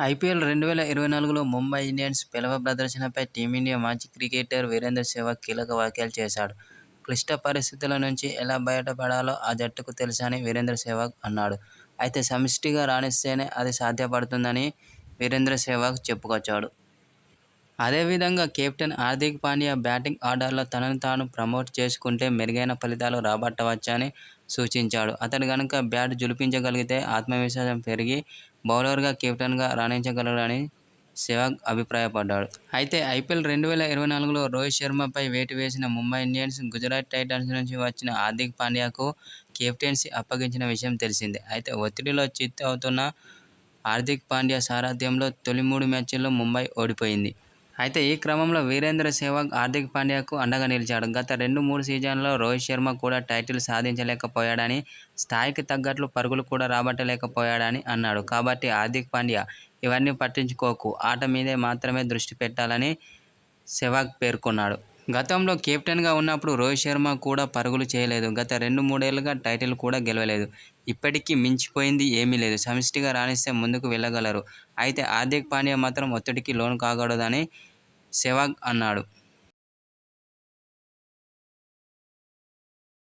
IPL 2024లో Mumbai Indians పేలవ ప్రదర్శనపై team India మాజీ cricketer Virendra Sehwag కీలక వ్యాఖ్యలు చేశాడు. క్లిష్ట పరిస్థితుల నుంచి ఎలా బయటపడాలో ఆ జట్టుకు తెలుసని వీరేంద్ర సెహ్వాగ్ అన్నాడు. అయితే సమిష్టిగా రాణిస్తేనే అది సాధ్యపడుతుందని వీరేంద్ర సెహ్వాగ్ చెప్పుకొచ్చాడు. అదేవిధంగా కెప్టెన్ హార్దిక్ పాండ్యా బ్యాటింగ్ ఆర్డర్లో తనను తాను ప్రమోట్ చేసుకుంటే మెరుగైన ఫలితాలు రాబట్టవచ్చని సూచించాడు. అతడు గనుక బ్యాట్ ఝుళిపించగలిగితే ఆత్మవిశ్వాసం పెరిగి బౌలర్గా, కెప్టెన్గా రాణించగలడని సెహ్వాగ్ అభిప్రాయపడ్డాడు. అయితే ఐపీఎల్ 2024లో రోహిత్ శర్మపై వేటు వేసిన ముంబై ఇండియన్స్ గుజరాత్ టైటన్స్ నుంచి వచ్చిన హార్దిక్ పాండ్యాకు కెప్టెన్సీ అప్పగించిన విషయం తెలిసిందే. అయితే ఒత్తిడిలో చిత్తు అవుతున్న హార్దిక్ పాండ్యా సారథ్యంలో తొలి 3 మ్యాచ్ల్లో ముంబై ఓడిపోయింది. అయితే ఈ క్రమంలో వీరేంద్ర సెహ్వాగ్ హార్దిక్ పాండ్యాకు అండగా నిలిచాడు. గత 2-3 సీజన్లలో రోహిత్ శర్మ కూడా టైటిల్ సాధించలేకపోయాడని, స్థాయికి తగ్గట్లు పరుగులు కూడా రాబట్టలేకపోయాడని అన్నాడు. కాబట్టి హార్దిక్ పాండ్యా ఇవన్నీ పట్టించుకోకు, ఆట మీదే మాత్రమే దృష్టి పెట్టాలని సెహ్వాగ్ పేర్కొన్నాడు. గతంలో కెప్టెన్గా ఉన్నప్పుడు రోహిత్ శర్మ కూడా పరుగులు చేయలేదు. గత 2-3 ఏళ్లుగా టైటిల్ కూడా గెలవలేదు. ఇప్పటికీ మించిపోయింది ఏమీ లేదు. సమిష్టిగా రాణిస్తే ముందుకు వెళ్లగలరు. అయితే హార్దిక్ పాండ్యా మాత్రం ఒత్తిడికి లోను కాకూడదని సెహ్వాగ్ అన్నాడు.